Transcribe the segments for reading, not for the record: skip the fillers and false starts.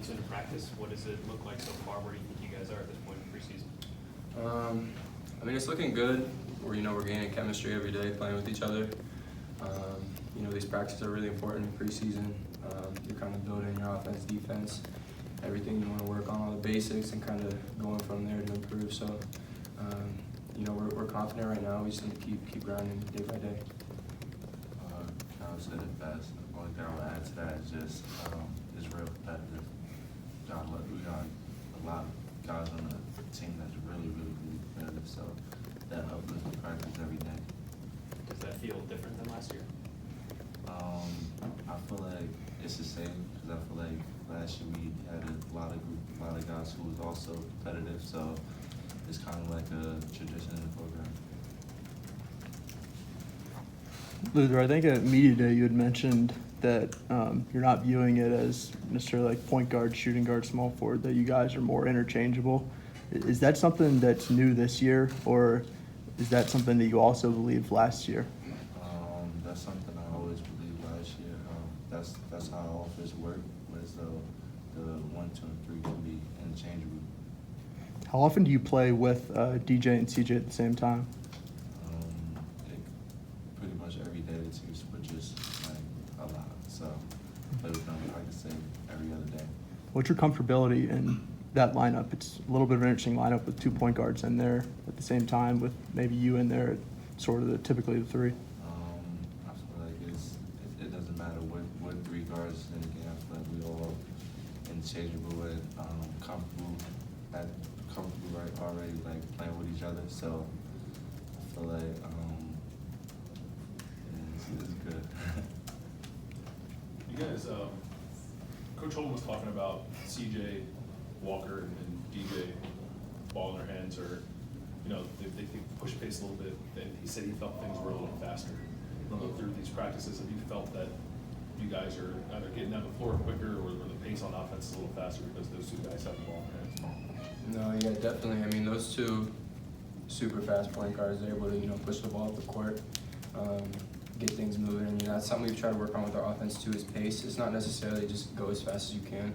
weeks into practice, what does it look like so far? Where do you think you guys are at this point in preseason? I mean, it's looking good. We're gaining chemistry every day, playing with each other. These practices are really important in preseason. You're kind of building your offense, defense, everything you want to work on, all the basics, and kind of going from there to improve. So, we're confident right now. We just need to keep grinding day by day. Kyle said it best. The only thing I would add to that is just it's real competitive. We got a lot of guys on the team that's really, really, really competitive. So that uplifts the practice every day. Does that feel different than last year? I feel like it's the same because I feel like last year we had a lot of guys who was also competitive. So it's kind of like a tradition in the program. Luther, I think at Media Day you had mentioned that you're not viewing it as necessarily like point guard, shooting guard, small forward, that you guys are more interchangeable. Is that something that's new this year, or is that something that you also believed last year? That's something I always believed last year. That's how our offense worked, was the 1, 2, and 3 can be interchangeable. How often do you play with DJ and CJ at the same time? Pretty much every day the team switches like a lot. So play with them, I can say, every other day. What's your comfortability in that lineup? It's a little bit of an interesting lineup with 2 point guards in there at the same time, with maybe you in there, sort of typically the 3. I feel like it doesn't matter what 3 guards in the game. I feel like we all interchangeable and comfortable right already, like playing with each other. So I feel like it's good. You guys, Coach Holm was talking about CJ, Walker, and DJ ball in their hands, or if they could push pace a little bit. And he said he felt things were a little faster. I don't know, through these practices, have you felt that you guys are either getting down the floor quicker, or the pace on offense is a little faster because those 2 guys have the ball in their hands? No, yeah, definitely. I mean, those 2 super fast point guards are able to, push the ball up the court, get things moving. And that's something we've tried to work on with our offense too, is pace. It's not necessarily just go as fast as you can.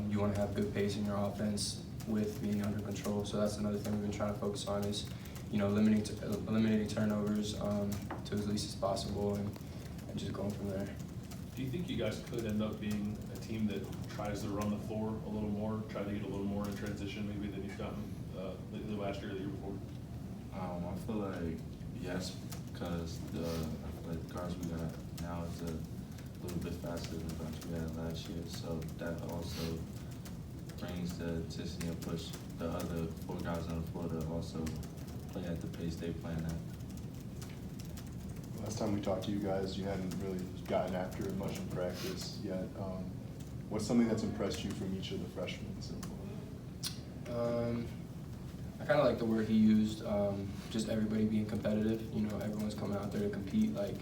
You want to have good pace in your offense with being under control. So that's another thing we've been trying to focus on is, eliminating turnovers to as least as possible and just going from there. Do you think you guys could end up being a team that tries to run the floor a little more, try to get a little more in transition maybe than you've gotten the last year or the year before? I feel like yes, because I feel like the guards we got now is a little bit faster than the guards we had last year. So that also brings the intensity and push the other 4 guys on the floor to also play at the pace they're playing at. Last time we talked to you guys, you hadn't really gotten after it much in practice yet. What's something that's impressed you from each of the freshmen so far? I kind of like the word he used, just everybody being competitive. Everyone's coming out there to compete. Like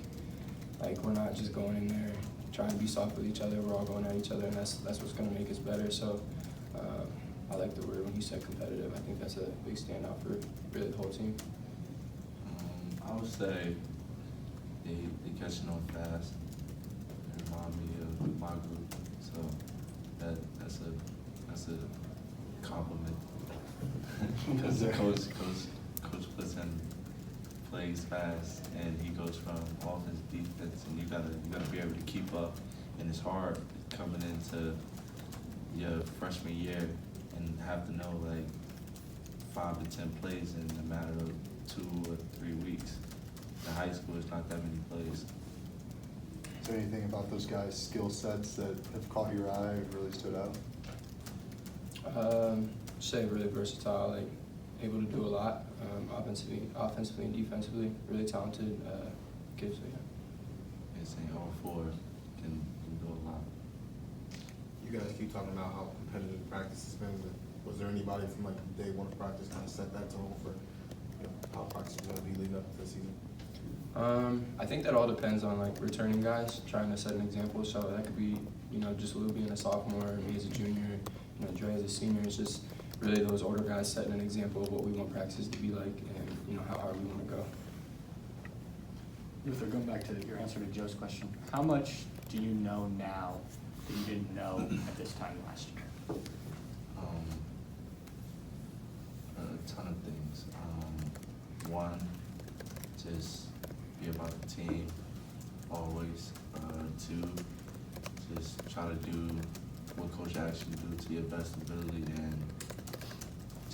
we're not just going in there trying to be soft with each other. We're all going at each other, and that's what's going to make us better. So I like the word when he said competitive. I think that's a big standout for really the whole team. I would say they catching on fast. They remind me of my group, so that's a compliment. Because the coach puts in plays fast, and he goes from offense, defense, and you gotta be able to keep up. And it's hard coming into your freshman year and have to know like 5 to 10 plays in a matter of 2 or 3 weeks. In high school, it's not that many plays. Is there anything about those guys' skill sets that have caught your eye or really stood out? Say really versatile, like able to do a lot, offensively and defensively. Really talented kids. So yeah. And saying all 4 can do a lot. You guys keep talking about how competitive practice has been, but was there anybody from like day 1 of practice kind of set that tone for how practice is going to be leading up to the season? I think that all depends on like returning guys trying to set an example. So that could be just Lou being a sophomore, me as a junior, Dre as a senior. It's just really those older guys setting an example of what we want practice to be like, and how hard we want to go. Luther, going back to your answer to Joe's question, how much do you know now that you didn't know at this time last year? A ton of things. One, just be about the team always. Two, just try to do what coach asks you to do to your best ability, and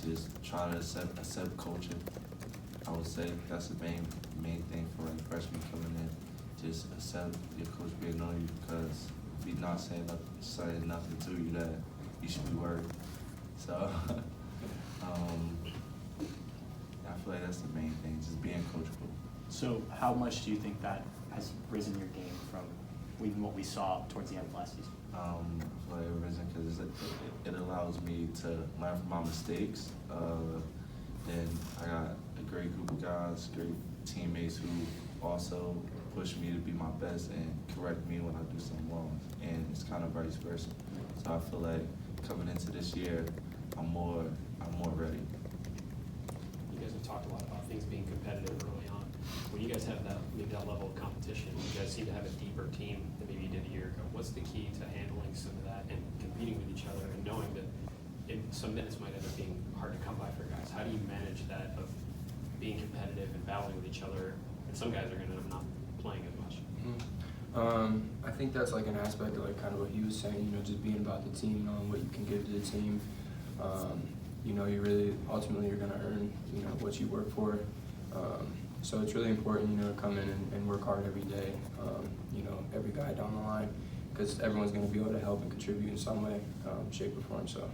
just try to accept coaching. I would say that's the main thing for like freshmen coming in. Just accept your coach being on you, because if he's not saying nothing to you, that you should be worried. So I feel like that's the main thing, just being coachable. So how much do you think that has risen your game from even what we saw towards the end of last season? I feel like it risen because it allows me to learn from my mistakes. And I got a great group of guys, great teammates who also push me to be my best and correct me when I do something wrong. And it's kind of vice versa. So I feel like coming into this year, I'm more ready. You guys have talked a lot about things being competitive early on. When you guys have maybe that level of competition, you guys seem to have a deeper team than maybe you did a year ago. What's the key to handling some of that and competing with each other and knowing that some minutes might end up being hard to come by for guys? How do you manage that of being competitive and battling with each other? And some guys are going to end up not playing as much. I think that's like an aspect of like kind of what he was saying, just being about the team, what you can give to the team. You really, ultimately you're gonna earn, what you work for. So it's really important, to come in and work hard every day, every guy down the line, because everyone's gonna be able to help and contribute in some way, shape or form, so.